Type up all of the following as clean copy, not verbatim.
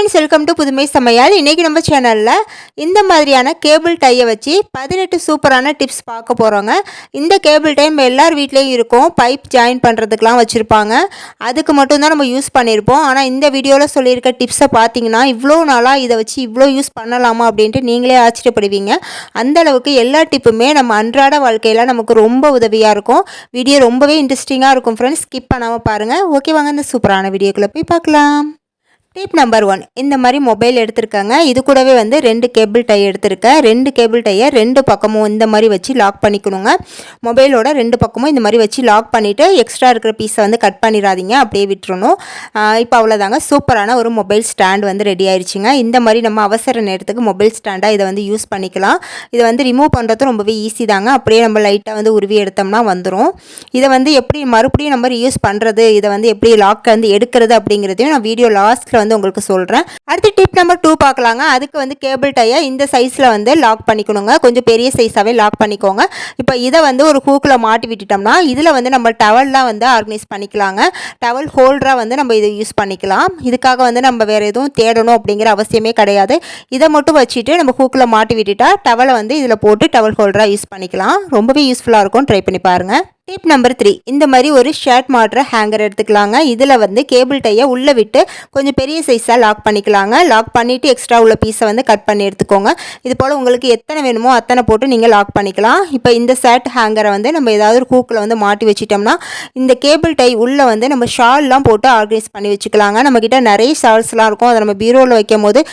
Friends, welcome to புதுமை சமையல். இன்றைக்கி நம்ம சேனலில் இந்த மாதிரியான கேபிள் டையை வச்சு 18 சூப்பரான டிப்ஸ் பார்க்க போகிறோங்க. இந்த கேபிள் டை நம்ம எல்லார் வீட்லேயும் இருக்கும். பைப் ஜாயின் பண்ணுறதுக்கெலாம் வச்சுருப்பாங்க. அதுக்கு மட்டும்தான் நம்ம யூஸ் பண்ணியிருப்போம். ஆனால் இந்த வீடியோவில் சொல்லியிருக்க டிப்ஸை பார்த்தீங்கன்னா இவ்வளோ நாளாக இதை வச்சு இவ்வளோ யூஸ் பண்ணலாமா அப்படின்ட்டு நீங்களே ஆச்சரியப்படுவீங்க. அந்தளவுக்கு எல்லா டிப்புமே நம்ம அன்றாட வாழ்க்கையில் நமக்கு ரொம்ப உதவியாக இருக்கும். வீடியோ ரொம்பவே இன்ட்ரெஸ்டிங்காக இருக்கும் ஃப்ரெண்ட்ஸ். ஸ்கிப் பண்ணாமல் பாருங்கள். ஓகே, வாங்க இந்த சூப்பரான வீடியோக்குள்ளே போய் பார்க்கலாம். டிப் நம்பர் 1, இந்த மாதிரி மொபைல் எடுத்திருக்காங்க. இது கூடவே வந்து 2 கேபிள் டை எடுத்திருக்கேன். 2 கேபிள் டையை 2 பக்கமும் இந்த மாதிரி வச்சு லாக் பண்ணிக்கணுங்க. மொபைலோட 2 பக்கமும் இந்த மாதிரி வச்சு லாக் பண்ணிவிட்டு எக்ஸ்ட்ரா இருக்கிற பீஸை வந்து கட் பண்ணிடாதீங்க, அப்படியே விட்டுறணும். இப்போ அவ்வளோதாங்க, சூப்பரான ஒரு மொபைல் ஸ்டாண்ட் வந்து ரெடி ஆயிடுச்சுங்க. இந்த மாதிரி நம்ம அவசர நேரத்துக்கு மொபைல் ஸ்டாண்டாக இதை வந்து யூஸ் பண்ணிக்கலாம். இதை வந்து ரிமூவ் பண்ணுறதும் ரொம்பவே ஈஸி தாங்க. அப்படியே நம்ம லைட்டாக வந்து உருவி எடுத்தோம்னா வந்துடும். இதை வந்து எப்படி மறுபடியும் நம்ம யூஸ் பண்ணுறது, இதை வந்து எப்படி லாக் வந்து எடுக்கிறது அப்படிங்கிறதையும் நான் வீடியோ லாஸ்ட்டில் வந்து உங்களுக்கு சொல்கிறேன். அடுத்து டிப் நம்பர் 2 பார்க்கலாங்க. அதுக்கு வந்து கேபிள் டையை இந்த சைஸில் வந்து லாக் பண்ணிக்கணுங்க. கொஞ்சம் பெரிய சைஸாகவே லாக் பண்ணிக்கோங்க. இப்போ இதை வந்து ஒரு ஹூக்கில் மாட்டி விட்டுட்டோம்னா இதில் வந்து நம்ம டவல்லாம் வந்து ஆர்கனைஸ் பண்ணிக்கலாங்க. டவல் ஹோல்டராக வந்து நம்ம இதை யூஸ் பண்ணிக்கலாம். இதுக்காக வந்து நம்ம வேறு எதுவும் தேடணும் அப்படிங்கிற அவசியமே கிடையாது. இதை மட்டும் வச்சுட்டு நம்ம ஹூக்கில் மாட்டி விட்டுட்டா டவலை வந்து இதில் போட்டு டவல் ஹோல்டராக யூஸ் பண்ணிக்கலாம். ரொம்பவே யூஸ்ஃபுல்லாக இருக்கும். ட்ரை பண்ணி பாருங்கள். டிப் நம்பர் 3, இந்த மாதிரி ஒரு ஷர்ட் மாட்டுற ஹேங்கர் எடுத்துக்கலாங்க. இதில் வந்து கேபிள் டையை உள்ளே விட்டு கொஞ்சம் பெரிய சைஸாக லாக் பண்ணிக்கலாங்க. லாக் பண்ணிவிட்டு எக்ஸ்ட்ரா உள்ள பீஸை வந்து கட் பண்ணி எடுத்துக்கோங்க. இது போல் உங்களுக்கு எத்தனை வேணுமோ அத்தனை போட்டு நீங்கள் லாக் பண்ணிக்கலாம். இப்போ இந்த ஷர்ட் ஹேங்கரை வந்து நம்ம ஏதாவது ஒரு ஹூக்கில் வந்து மாட்டி வச்சிட்டோம்னா இந்த கேபிள் டை உள்ளே வந்து நம்ம ஷால்லாம் போட்டு ஆர்கனைஸ் பண்ணி வச்சுக்கலாங்க. நம்மக்கிட்ட நிறைய ஷால்ஸ்லாம் இருக்கும். அதை நம்ம பீரோவில் வைக்கும் போது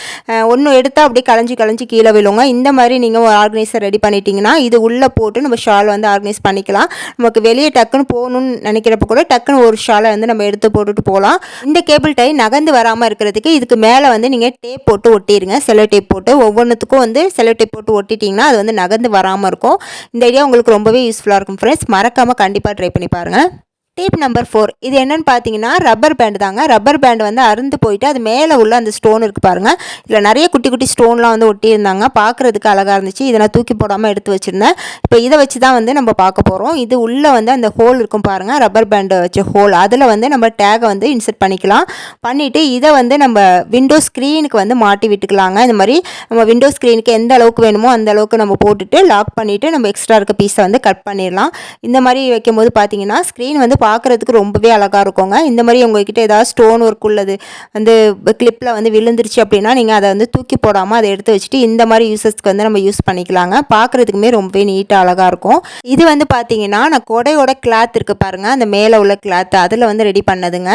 ஒன்று எடுத்தால் அப்படியே களைஞ்சி கீழே விழுங்க. இந்த மாதிரி நீங்கள் ஒரு ஆர்கனைசர் ரெடி பண்ணிட்டீங்கன்னா இது உள்ளே போட்டு நம்ம ஷால் வந்து ஆர்கனைஸ் பண்ணிக்கலாம். நமக்கு வெளியே டக்குன்னு போகணும்னு நினைக்கிறப்ப கூட டக்குன்னு ஒரு ஷாலை வந்து நம்ம எடுத்து போட்டுட்டு போகலாம். இந்த கேபிள் டை நகர்ந்து வராமல் இருக்கிறதுக்கு இதுக்கு மேலே வந்து நீங்கள் டேப் போட்டு ஒட்டிடுங்க. செல்லோ டேப் போட்டு ஒவ்வொன்றுத்துக்கும் வந்து செல்லோ டேப் போட்டு ஒட்டிட்டிங்கன்னா அது வந்து நகர்ந்து வராமல் இருக்கும். இந்த ஐடியா உங்களுக்கு ரொம்பவே யூஸ்ஃபுல்லாக இருக்கும் ஃப்ரெண்ட்ஸ். மறக்காமல் கண்டிப்பாக ட்ரை பண்ணி பாருங்கள். டிப் நம்பர் 4, இது என்னென்னு பார்த்தீங்கன்னா ரப்பர் பேண்டு தாங்க. ரப்பர் பேண்டு வந்து அறுந்து போயிட்டு அது மேலே உள்ள அந்த ஸ்டோன் இருக்குது பாருங்கள். இதில் நிறைய குட்டி குட்டி ஸ்டோன்லாம் வந்து ஒட்டியிருந்தாங்க. பார்க்குறதுக்கு அழகாக இருந்துச்சு. இதை நான் தூக்கி போடாமல் எடுத்து வச்சுருந்தேன். இப்போ இதை வச்சு தான் வந்து நம்ம பார்க்க போகிறோம். இது உள்ளே வந்து அந்த ஹோல் இருக்கும் பாருங்கள், ரப்பர் பேண்டு வச்ச ஹோல். அதில் வந்து நம்ம டேகை வந்து இன்சர்ட் பண்ணிக்கலாம். பண்ணிவிட்டு இதை வந்து நம்ம விண்டோ ஸ்க்ரீனுக்கு வந்து மாட்டி விட்டுக்கலாங்க. இந்த மாதிரி நம்ம விண்டோ ஸ்க்ரீனுக்கு எந்த அளவுக்கு வேணுமோ அந்த அளவுக்கு நம்ம போட்டுட்டு லாக் பண்ணிவிட்டு நம்ம எக்ஸ்ட்ரா இருக்க பீஸை வந்து கட் பண்ணிடலாம். இந்த மாதிரி வைக்கும்போது பார்த்தீங்கன்னா ஸ்க்ரீன் வந்து பார்க்குறதுக்கு ரொம்பவே அழகாக இருக்குங்க. இந்த மாதிரி உங்கள்கிட்ட ஏதாவது ஸ்டோன் ஒர்க் உள்ளது வந்து கிளிப்பில் வந்து விழுந்துருச்சு அப்படின்னா நீங்கள் அதை வந்து தூக்கி போடாமல் அதை எடுத்து வச்சுட்டு இந்த மாதிரி யூசஸ்க்கு வந்து நம்ம யூஸ் பண்ணிக்கலாங்க. பார்க்குறதுக்குமே ரொம்பவே நீட்டாக அழகாக இருக்கும். இது வந்து பார்த்தீங்கன்னா நான் கொடையோட கிளாத் இருக்குது பாருங்கள், அந்த மேலே உள்ள கிளாத் அதில் வந்து ரெடி பண்ணதுங்க.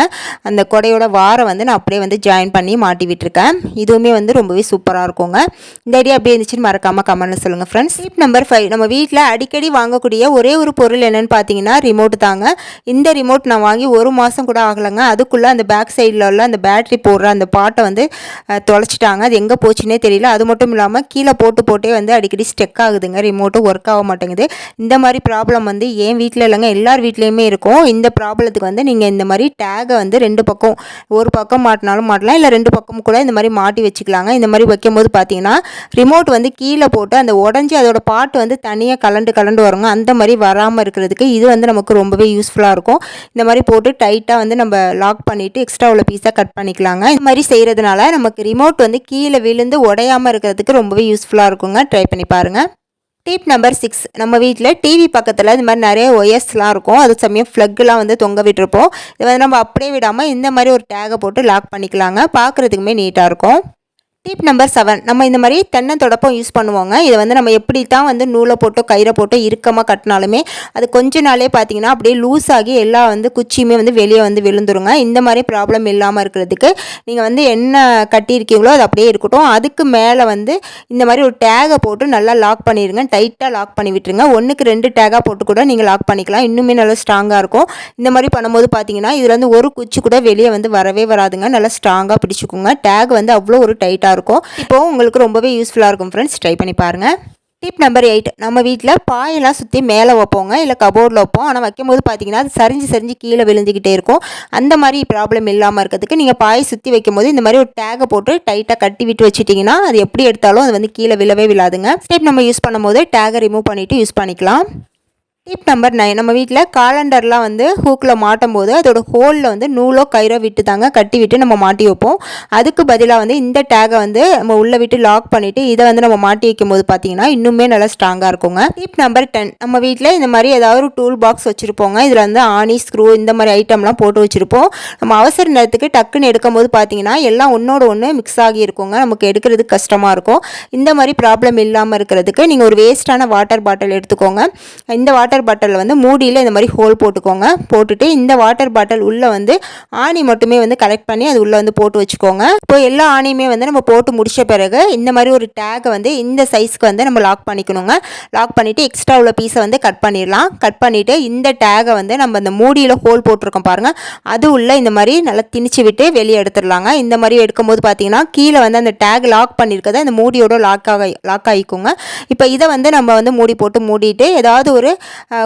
அந்த கொடையோட வாரை வந்து நான் அப்படியே வந்து ஜாயின் பண்ணி மாட்டி விட்டுருக்கேன். இதுவுமே வந்து ரொம்பவே சூப்பராக இருக்குங்க. இந்த ஐடியா அப்படியே இருந்துச்சுன்னு மறக்காமல் கமெண்ட்ல சொல்லுங்கள் ஃப்ரெண்ட்ஸ். டிப் நம்பர் 5, நம்ம வீட்டில் அடிக்கடி வாங்கக்கூடிய ஒரே ஒரு பொருள் என்னென்னு பார்த்தீங்கன்னா ரிமோட் தாங்க. இந்த ரிமோட் நான் வாங்கி 1 மாதம் கூட ஆகலைங்க. அதுக்குள்ளே அந்த பேக் சைடில் உள்ள அந்த பேட்ரி போடுற அந்த பாட்டை வந்து தொலைச்சிட்டாங்க. அது எங்கே போச்சுன்னே தெரியல. அது மட்டும் இல்லாமல் கீழே போட்டே வந்து அடிக்கடி ஸ்டெக் ஆகுதுங்க. ரிமோட்டும் ஒர்க் ஆக மாட்டேங்குது. இந்த மாதிரி ப்ராப்ளம் வந்து என் வீட்டில் இல்லைங்க, எல்லார் வீட்லேயுமே இருக்கும். இந்த ப்ராப்ளத்துக்கு வந்து நீங்கள் இந்த மாதிரி டேகை வந்து 2 பக்கம், ஒரு பக்கம் மாட்டினாலும் மாட்டலாம், இல்லை 2 பக்கம் கூட இந்த மாதிரி மாட்டி வச்சுக்கலாங்க. இந்த மாதிரி வைக்கும்போது பார்த்தீங்கன்னா ரிமோட் வந்து கீழே போட்டு அந்த உடஞ்சி அதோட பாட்டு வந்து தனியாக கலண்டு வருங்க. அந்த மாதிரி வராமல் இருக்கிறதுக்கு இது வந்து நமக்கு ரொம்பவே யூஸ்ஃபுல்லாக இருக்கும். இந்த மாதிரி போட்டு டைட்டாக வந்து நம்ம லாக் பண்ணிவிட்டு எக்ஸ்ட்ரா உள்ள பீஸாக கட் பண்ணிக்கலாங்க. இந்த மாதிரி செய்கிறதுனால நமக்கு ரிமோட் வந்து கீழே விழுந்து உடையாமல் இருக்கிறதுக்கு ரொம்பவே யூஸ்ஃபுல்லாக இருக்குங்க. ட்ரை பண்ணி பாருங்கள். டிப் நம்பர் 6, நம்ம வீட்டில் டிவி பக்கத்தில் இந்த மாதிரி நிறைய ஒயர்ஸ்லாம் இருக்கும். அது சமயம் ஃப்ளக்லாம் வந்து தொங்க விட்டுருப்போம். இதை வந்து நம்ம அப்படியே விடாமல் இந்த மாதிரி ஒரு டேகை போட்டு லாக் பண்ணிக்கலாங்க. பார்க்குறதுக்குமே நீட்டாக இருக்கும். டிப் நம்பர் 7, நம்ம இந்த மாதிரி தென்னை தொடப்பம் யூஸ் பண்ணுவோங்க. இதை வந்து நம்ம எப்படி தான் வந்து நூலை போட்டோ கயிறை போட்டோ இறுக்கமாக கட்டினாலுமே அது கொஞ்ச நாளே பார்த்தீங்கன்னா அப்படியே லூஸ் ஆகி எல்லா வந்து குச்சியுமே வந்து வெளியே வந்து விழுந்துருங்க. இந்த மாதிரி ப்ராப்ளம் இல்லாமல் இருக்கிறதுக்கு நீங்கள் வந்து என்ன கட்டியிருக்கீங்களோ அது அப்படியே இருக்கட்டும். அதுக்கு மேலே வந்து இந்த மாதிரி ஒரு டேகை போட்டு நல்லா லாக் பண்ணிடுங்க. டைட்டாக லாக் பண்ணி விட்டுருங்க. 1க்கு 2 டேகாக போட்டு கூட நீங்கள் லாக் பண்ணிக்கலாம். இன்னுமே நல்லா ஸ்ட்ராங்காக இருக்கும். இந்த மாதிரி பண்ணும்போது பார்த்தீங்கன்னா இதில் வந்து ஒரு குச்சி கூட வெளியே வந்து வரவே வராதுங்க. நல்லா ஸ்ட்ராங்காக பிடிச்சிக்கோங்க. டேக் வந்து அவ்வளோ ஒரு டைட்டாக இருக்கும். இப்போ உங்களுக்கு ரொம்பவே யூஸ்ஃபுல்லாக இருக்கும் ஃப்ரெண்ட்ஸ். ட்ரை பண்ணி பாருங்கள். டிப் நம்பர் 8, நம்ம வீட்டில் பாயெல்லாம் சுற்றி மேலே வைப்போங்க, இல்லை கபோர்டில் வைப்போம். ஆனால் வைக்கும்போது பார்த்தீங்கன்னா அது சரிஞ்சு கீழே விழுந்துக்கிட்டே இருக்கும். அந்த மாதிரி ப்ராப்ளம் இல்லாமல் இருக்கிறதுக்கு நீங்கள் பாயை சுற்றி வைக்கும்போது இந்த மாதிரி ஒரு டேகை போட்டு டைட்டாக கட்டி விட்டு வச்சுட்டிங்கன்னா அது எப்படி எடுத்தாலும் அது வந்து கீழே விழவே விழாதுங்க. ஸ்டெப் நம்ம யூஸ் பண்ணும்போது டேகை ரிமூவ் பண்ணிவிட்டு யூஸ் பண்ணிக்கலாம். டிப் நம்பர் 9 நம்ம வீட்டில் காலண்டர்லாம் வந்து ஹூக்கில் மாட்டும் போது அதோட ஹோலில் வந்து நூலோ கயிறோ விட்டு தாங்க கட்டி விட்டு நம்ம மாட்டி வைப்போம். அதுக்கு பதிலாக வந்து இந்த டேகை வந்து நம்ம உள்ளே விட்டு லாக் பண்ணிவிட்டு இதை வந்து நம்ம மாட்டி வைக்கும் போது பார்த்தீங்கன்னா இன்னுமே நல்லா ஸ்ட்ராங்காக இருக்குங்க. டிப் நம்பர் 10 நம்ம வீட்டில் இந்த மாதிரி ஏதாவது ஒரு டூல் பாக்ஸ் வச்சுருப்போங்க. இதில் வந்து ஆணி ஸ்க்ரூ இந்த மாதிரி ஐட்டம்லாம் போட்டு வச்சுருப்போம். நம்ம அவசர நேரத்துக்கு டக்குன்னு எடுக்கும்போது பார்த்தீங்கன்னா எல்லாம் ஒன்றோட ஒன்று மிக்ஸ் ஆகி இருக்குங்க. நமக்கு எடுக்கிறதுக்கு கஷ்டமாக இருக்கும். இந்த மாதிரி ப்ராப்ளம் இல்லாமல் இருக்கிறதுக்கு நீங்கள் ஒரு வேஸ்ட்டான வாட்டர் பாட்டில் எடுத்துக்கோங்க. இந்த வாட்டர் பாட்டில் வந்து மூடியில் இந்த மாதிரி ஹோல் போட்டுக்கோங்க. போட்டுட்டு இந்த வாட்டர் பாட்டில் உள்ளே வந்து ஆணி மட்டுமே வந்து கலெக்ட் பண்ணி அது உள்ளே வந்து போட்டு வச்சுக்கோங்க. இப்போ எல்லா ஆணியுமே வந்து நம்ம போட்டு முடிச்ச பிறகு இந்த மாதிரி ஒரு டேகை வந்து இந்த சைஸ்க்கு வந்து நம்ம லாக் பண்ணிக்கணுங்க. லாக் பண்ணிவிட்டு எக்ஸ்ட்ரா உள்ள பீஸை வந்து கட் பண்ணிடலாம். கட் பண்ணிவிட்டு இந்த டேகை வந்து நம்ம அந்த மூடியில் ஹோல் போட்டிருக்கோம் பாருங்கள், அது உள்ளே இந்த மாதிரி நல்லா திணிச்சு விட்டு வெளியே எடுத்துடலாங்க. இந்த மாதிரி எடுக்கும்போது பார்த்தீங்கன்னா கீழே வந்து அந்த டேக் லாக் பண்ணியிருக்கதை அந்த மூடியோட லாக் ஆகிக்குங்க. இப்போ இதை வந்து நம்ம வந்து மூடி போட்டு மூடிட்டு ஏதாவது ஒரு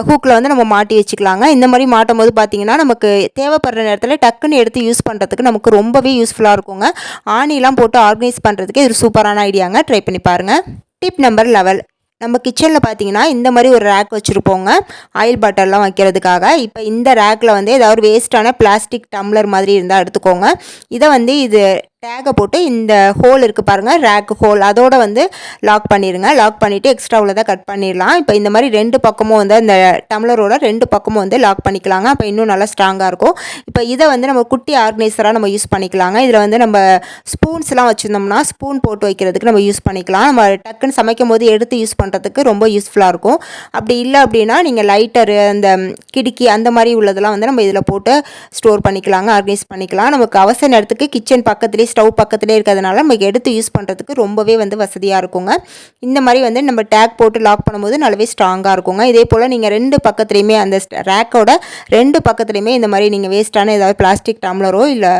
ஹூக்கில் வந்து நம்ம மாட்டி வச்சுக்கலாங்க. இந்த மாதிரி மாட்டும் போது பார்த்தீங்கன்னா நமக்கு தேவைப்படுற நேரத்தில் டக்குன்னு எடுத்து யூஸ் பண்ணுறதுக்கு நமக்கு ரொம்பவே யூஸ்ஃபுல்லாக இருக்குங்க. ஆணிலாம் போட்டு ஆர்கனைஸ் பண்ணுறதுக்கு இது சூப்பரான ஐடியாங்க. ட்ரை பண்ணி பாருங்கள். டிப் நம்பர் 11 நம்ம கிச்சனில் பார்த்தீங்கன்னா இந்த மாதிரி ஒரு ரேக் வச்சுருப்போங்க ஆயில் பாட்டில்லாம் வைக்கிறதுக்காக. இப்போ இந்த ரேக்கில் வந்து ஏதாவது வேஸ்ட்டான பிளாஸ்டிக் டம்ளர் மாதிரி இருந்தால் எடுத்துக்கோங்க. இதை வந்து இது டேகை போட்டு இந்த ஹோல் இருக்குது பாருங்கள், ரேக் ஹோல், அதோடு வந்து லாக் பண்ணிடுங்க. லாக் பண்ணிவிட்டு எக்ஸ்ட்ரா உள்ளதை கட் பண்ணிடலாம். இப்போ இந்த மாதிரி 2 பக்கமும் வந்து அந்த டம்ளரோட 2 பக்கமும் வந்து லாக் பண்ணிக்கலாங்க. அப்போ இன்னும் நல்லா ஸ்ட்ராங்காக இருக்கும். இப்போ இதை வந்து நம்ம குட்டி ஆர்கனைசராக நம்ம யூஸ் பண்ணிக்கலாங்க. இதில் வந்து நம்ம ஸ்பூன்ஸ்லாம் வச்சுருந்தோம்னா ஸ்பூன் போட்டு வைக்கிறதுக்கு நம்ம யூஸ் பண்ணிக்கலாம். நம்ம டக்குன்னு சமைக்கும் போது எடுத்து யூஸ் பண்ணுறதுக்கு ரொம்ப யூஸ்ஃபுல்லாக இருக்கும். அப்படி இல்லை அப்படின்னா நீங்கள் லைட்டரு, அந்த கிடுக்கி அந்த மாதிரி உள்ளதெல்லாம் வந்து நம்ம இதில் போட்டு ஸ்டோர் பண்ணிக்கலாங்க, ஆர்கனைஸ் பண்ணிக்கலாம். நமக்கு அவசர நேரத்துக்கு கிச்சன் பக்கத்துலேயே ஸ்டவ் பக்கத்துலேயே இருக்கிறதுனால நமக்கு எடுத்து யூஸ் பண்ணுறதுக்கு ரொம்பவே வந்து வசதியாக இருக்குங்க. இந்த மாதிரி வந்து நம்ம டேக் போட்டு லாக் பண்ணும்போது நல்லாவே ஸ்ட்ராங்காக இருக்குங்க. இதே போல் நீங்கள் 2 பக்கத்துலேயுமே அந்த ரேக்கோட 2 பக்கத்துலேயுமே இந்த மாதிரி நீங்கள் வேஸ்ட்டான ஏதாவது பிளாஸ்டிக் டம்ளரோ இல்லை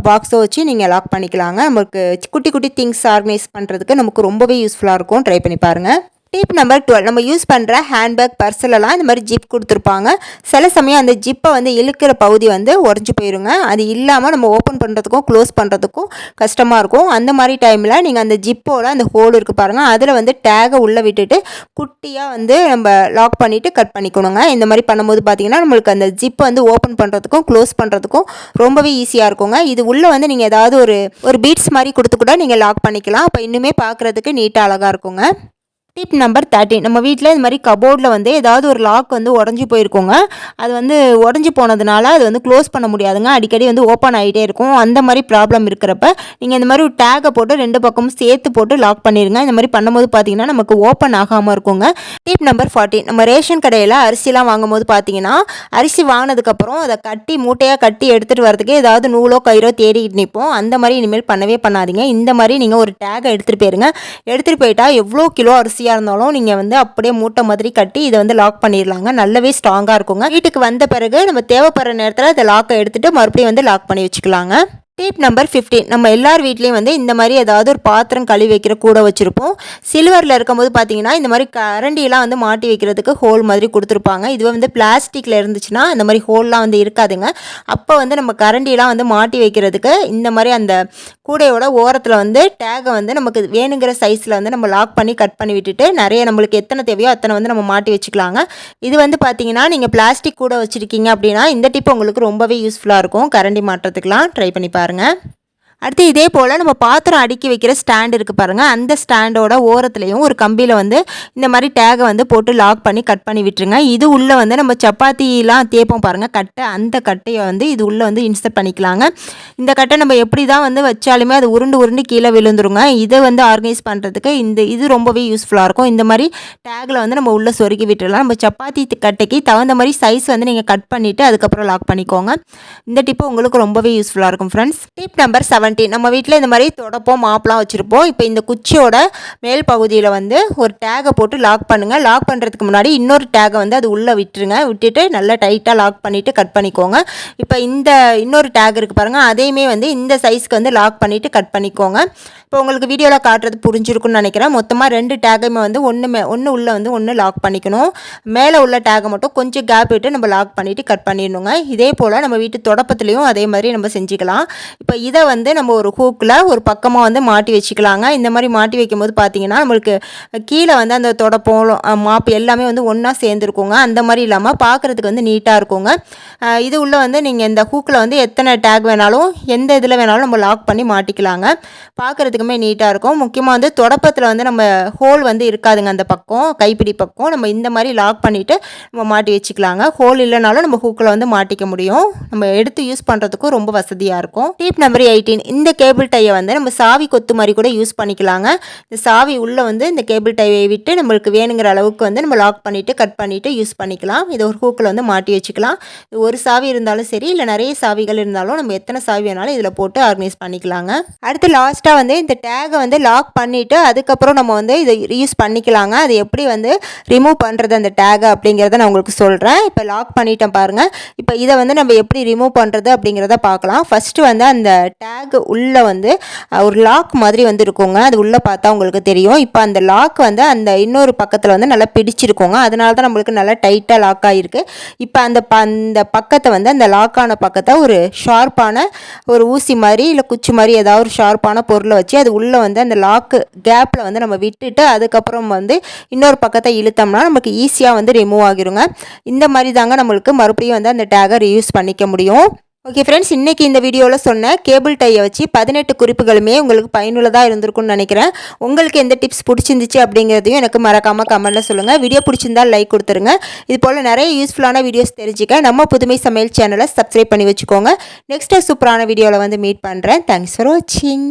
பாக்ஸோ வச்சு நீங்கள் லாக் பண்ணிக்கலாங்க. நமக்கு குட்டி குட்டி திங்ஸ் ஆர்கனைஸ் பண்ணுறதுக்கு நமக்கு ரொம்பவே யூஸ்ஃபுல்லாக இருக்கும். ட்ரை பண்ணி பாருங்கள். டிப் நம்பர் 12 நம்ம யூஸ் பண்ணுற ஹேண்ட்பேக், பர்ஸிலலாம் இந்த மாதிரி ஜிப் கொடுத்துருப்பாங்க. சில சமயம் அந்த ஜிப்பை வந்து இழுக்கிற பகுதி வந்து உடஞ்சி போயிருங்க. அது இல்லாமல் நம்ம ஓப்பன் பண்ணுறதுக்கும் க்ளோஸ் பண்ணுறதுக்கும் கஷ்டமாக இருக்கும். அந்த மாதிரி டைமில் நீங்கள் அந்த ஜிப்போட அந்த ஹோல் இருக்குது பாருங்கள், அதில் வந்து டேகை உள்ளே விட்டுட்டு குட்டியாக வந்து நம்ம லாக் பண்ணிவிட்டு கட் பண்ணிக்கணுங்க. இந்த மாதிரி பண்ணும்போது பார்த்திங்கன்னா நம்மளுக்கு அந்த ஜிப்பை வந்து ஓப்பன் பண்ணுறதுக்கும் க்ளோஸ் பண்ணுறதுக்கும் ரொம்பவே ஈஸியாக இருக்குங்க. இது உள்ளே வந்து நீங்கள் ஏதாவது ஒரு பீட்ஸ் மாதிரி கொடுத்து கூட நீங்கள் லாக் பண்ணிக்கலாம். அப்போ இன்னுமே பார்க்குறதுக்கு நீட்டாக அழகாக இருக்குங்க. டிப் நம்பர் 13 நம்ம வீட்டில் இந்த மாதிரி கபோர்டில் வந்து ஏதாவது ஒரு லாக் வந்து உடஞ்சி போயிருக்கோங்க. அது வந்து உடஞ்சி போனதுனால அது வந்து க்ளோஸ் பண்ண முடியாதுங்க. அடிக்கடி வந்து ஓப்பன் ஆகிட்டே இருக்கும். அந்த மாதிரி ப்ராப்ளம் இருக்கிறப்ப நீங்கள் இந்த மாதிரி ஒரு டேகை போட்டு 2 பக்கமும் சேர்த்து போட்டு லாக் பண்ணிடுங்க. இந்த மாதிரி பண்ணும்போது பார்த்தீங்கன்னா நமக்கு ஓப்பன் ஆகாமல் இருக்குங்க. டிப் நம்பர் 14 நம்ம ரேஷன் கடையில் அரிசிலாம் வாங்கும்போது பார்த்தீங்கன்னா அரிசி வாங்கினதுக்கப்புறம் அதை கட்டி மூட்டையாக கட்டி எடுத்துகிட்டு வரதுக்கு ஏதாவது நூலோ கயிறோ தேடிக்கிட்டு நிற்போம். அந்த மாதிரி இனிமேல் பண்ணவே பண்ணாதீங்க. இந்த மாதிரி நீங்கள் ஒரு டேகை எடுத்துகிட்டு போயிருங்க. எடுத்துகிட்டு போயிட்டா எவ்வளோ கிலோ அரிசி இருந்தாலும் நீங்கள் வந்து அப்படியே மூட்டை மாதிரி கட்டி இதை வந்து லாக் பண்ணிடலாங்க. நல்லாவே ஸ்ட்ராங்காக இருக்குங்க. வீட்டுக்கு வந்த பிறகு நம்ம தேவைப்படுற நேரத்தில் அதை லாக்கை எடுத்துகிட்டு மறுபடியும் வந்து லாக் பண்ணி வச்சுக்கலாங்க. டிப் நம்பர் 15 நம்ம எல்லார் வீட்லேயும் வந்து இந்த மாதிரி ஏதாவது ஒரு பாத்திரம் கழுவி வைக்கிற கூட வச்சுருப்போம். சில்வரில் இருக்கும்போது பார்த்தீங்கன்னா இந்த மாதிரி கரண்டியெலாம் வந்து மாட்டி வைக்கிறதுக்கு ஹோல் மாதிரி கொடுத்துருப்பாங்க. இதுவே வந்து பிளாஸ்டிக்கில் இருந்துச்சுன்னா இந்த மாதிரி ஹோல்லாம் வந்து இருக்காதுங்க. அப்போ வந்து நம்ம கரண்டியெலாம் வந்து மாட்டி வைக்கிறதுக்கு இந்த மாதிரி அந்த கூடையோட ஓரத்தில் வந்து டேகை வந்து நமக்கு வேணுங்கிற சைஸில் வந்து நம்ம லாக் பண்ணி கட் பண்ணி விட்டுட்டு நிறைய நம்மளுக்கு எத்தனை தேவையோ அத்தனை வந்து நம்ம மாட்டி வச்சுக்கலாங்க. இது வந்து பார்த்தீங்கன்னா நீங்கள் பிளாஸ்டிக் கூட வச்சுருக்கீங்க அப்படின்னா இந்த டிப் உங்களுக்கு ரொம்பவே யூஸ்ஃபுல்லாக இருக்கும். கரண்டி மாட்டுறதுக்கெலாம் ட்ரை பண்ணி பாருங்கள். அடுத்து இதே போல் நம்ம பாத்திரம் அடுக்கி வைக்கிற ஸ்டாண்ட் இருக்குது பாருங்கள், அந்த ஸ்டாண்டோட ஓரத்துலேயும் ஒரு கம்பியில் வந்து இந்த மாதிரி டேகை வந்து போட்டு லாக் பண்ணி கட் பண்ணி விட்டுருங்க. இது உள்ளே வந்து நம்ம சப்பாத்திலாம் தேய்ப்போம் பாருங்கள் கட்டை, அந்த கட்டையை வந்து இது உள்ளே வந்து இன்சர்ட் பண்ணிக்கலாங்க. இந்த கட்டை நம்ம எப்படி தான் வந்து வச்சாலுமே அது உருண்டு கீழே விழுந்துருங்க. இதை வந்து ஆர்கனைஸ் பண்ணுறதுக்கு இது ரொம்பவே யூஸ்ஃபுல்லாக இருக்கும். இந்த மாதிரி டேகில் வந்து நம்ம உள்ளே சொருக்கி விட்டுடலாம். நம்ம சப்பாத்தி கட்டைக்கு தகுந்த மாதிரி சைஸ் வந்து நீங்கள் கட் பண்ணிவிட்டு அதுக்கப்புறம் லாக் பண்ணிக்கோங்க. இந்த டிப்பு உங்களுக்கு ரொம்பவே யூஸ்ஃபுல்லாக இருக்கும் ஃப்ரெண்ட்ஸ். டிப் நம்பர் 17 நம்ம வீட்டில் இந்த மாதிரி தொடப்போம் மாப்லாம் வச்சுருப்போம். இப்போ இந்த குச்சியோட மேல் பகுதியில் வந்து ஒரு டேகை போட்டு லாக் பண்ணுங்கள். லாக் பண்ணுறதுக்கு முன்னாடி இன்னொரு டேகை வந்து அது உள்ளே விட்டுட்டு நல்லா டைட்டாக லாக் பண்ணிவிட்டு கட் பண்ணிக்கோங்க. இப்போ இந்த இன்னொரு டேக் இருக்குது பாருங்கள், அதையுமே வந்து இந்த சைஸ்க்கு வந்து லாக் பண்ணிவிட்டு கட் பண்ணிக்கோங்க. இப்போ உங்களுக்கு வீடியோவில் காட்டுறது புரிஞ்சிருக்குன்னு நினைக்கிறேன். மொத்தமாக 2 டேகையுமே வந்து ஒன்று உள்ளே வந்து ஒன்று லாக் பண்ணிக்கணும். மேலே உள்ள டேகை மட்டும் கொஞ்சம் கேப் விட்டு நம்ம லாக் பண்ணிவிட்டு கட் பண்ணிடணுங்க. இதே போல் நம்ம வீட்டு தொடப்பத்துலேயும் அதே மாதிரி நம்ம செஞ்சுக்கலாம். இப்போ இதை வந்து நம்ம ஒரு ஹூக்கில் ஒரு பக்கமாக வந்து மாட்டி வச்சுக்கலாங்க. இந்த மாதிரி மாட்டி வைக்கும்போது பார்த்திங்கன்னா நம்மளுக்கு கீழே வந்து அந்த தொடப்பம் மாப்பு எல்லாமே வந்து ஒன்றா சேர்ந்துருக்குங்க. அந்த மாதிரி இல்லாமல் பார்க்குறதுக்கு வந்து நீட்டாக இருக்குங்க. இது உள்ளே வந்து நீங்கள் இந்த ஹூக்கில் வந்து எத்தனை டேக் வேணாலும் எந்த இதில் வேணாலும் நம்ம லாக் பண்ணி மாட்டிக்கலாங்க. பார்க்குறதுக்குமே நீட்டாக இருக்கும். முக்கியமாக வந்து தொடப்பத்தில் வந்து நம்ம ஹோல் வந்து இருக்காதுங்க. அந்த பக்கம் கைப்பிடி பக்கம் நம்ம இந்த மாதிரி லாக் பண்ணிவிட்டு நம்ம மாட்டி வச்சுக்கலாங்க. ஹோல் இல்லைனாலும் நம்ம ஹூக்கில் வந்து மாட்டிக்க முடியும். நம்ம எடுத்து யூஸ் பண்ணுறதுக்கும் ரொம்ப வசதியாக இருக்கும். டிப் நம்பர் 18, இந்த கேபிள் டையை வந்து நம்ம சாவி கொத்து மாதிரி கூட யூஸ் பண்ணிக்கலாங்க. இந்த சாவி உள்ளே வந்து இந்த கேபிள் டையை விட்டு நம்மளுக்கு வேணுங்கிற அளவுக்கு வந்து நம்ம லாக் பண்ணிவிட்டு கட் பண்ணிவிட்டு யூஸ் பண்ணிக்கலாம். இதை ஒரு ஹூக்கில் வந்து மாட்டி வச்சுக்கலாம். ஒரு சாவி இருந்தாலும் சரி, இல்லை நிறைய சாவிகள் இருந்தாலும் நம்ம எத்தனை சாவி வேணாலும் இதில் போட்டு ஆர்கனைஸ் பண்ணிக்கலாங்க. அடுத்து லாஸ்ட்டாக வந்து இந்த டேகை வந்து லாக் பண்ணிவிட்டு அதுக்கப்புறம் நம்ம வந்து இதை யூஸ் பண்ணிக்கலாங்க. அது எப்படி வந்து ரிமூவ் பண்ணுறது அந்த டேகை அப்படிங்கிறத நான் உங்களுக்கு சொல்கிறேன். இப்போ லாக் பண்ணிட்டேன் பாருங்கள். இப்போ இதை வந்து நம்ம எப்படி ரிமூவ் பண்ணுறது அப்படிங்கிறத பார்க்கலாம். ஃபஸ்ட்டு வந்து அந்த டேக் உள்ளே வந்து ஒரு லாக் மாதிரி வந்து இருக்குங்க. அது உள்ளே பார்த்தா உங்களுக்கு தெரியும். இப்போ அந்த லாக் வந்து அந்த இன்னொரு பக்கத்தில் வந்து நல்லா பிடிச்சிருக்கோங்க. அதனால தான் நம்மளுக்கு நல்லா டைட்டாக லாக் ஆகிருக்கு. இப்போ அந்த பக்கத்தை வந்து அந்த லாக்கான பக்கத்தை ஒரு ஷார்ப்பான ஒரு ஊசி மாதிரி இல்லை குச்சி மாதிரி ஏதாவது ஒரு ஷார்ப்பான பொருளை வச்சு அது உள்ளே வந்து அந்த லாக்கு கேப்பில் வந்து நம்ம விட்டுட்டு அதுக்கப்புறம் வந்து இன்னொரு பக்கத்தை இழுத்தோம்னா நமக்கு ஈஸியாக வந்து ரிமூவ் ஆகிருங்க. இந்த மாதிரி தாங்க நம்மளுக்கு மறுபடியும் வந்து அந்த டேகை ரீயூஸ் பண்ணிக்க முடியும். ஓகே ஃப்ரெண்ட்ஸ், இன்றைக்கி இந்த வீடியோவில் சொன்ன கேபிள் டையை வச்சு 18 குறிப்புகளுமே உங்களுக்கு பயனுள்ளதாக இருந்திருக்கும்னு நினைக்கிறேன். உங்களுக்கு எந்த டிப்ஸ் பிடிச்சிருந்துச்சு அப்படிங்கிறதையும் எனக்கு மறக்காமல் கமெண்ட்டில் சொல்லுங்கள். வீடியோ பிடிச்சிருந்தால் லைக் கொடுத்துருங்க. இது போல் நிறைய யூஸ்ஃபுல்லான வீடியோஸ் தெரிஞ்சுக்க நம்ம புதுமை சமையல் சேனலை சப்ஸ்கிரைப் பண்ணி வச்சுக்கோங்க. நெக்ஸ்ட்டு சூப்பரான வீடியோவில் வந்து மீட் பண்ணுறேன். தேங்க்ஸ் ஃபார் வாட்சிங்.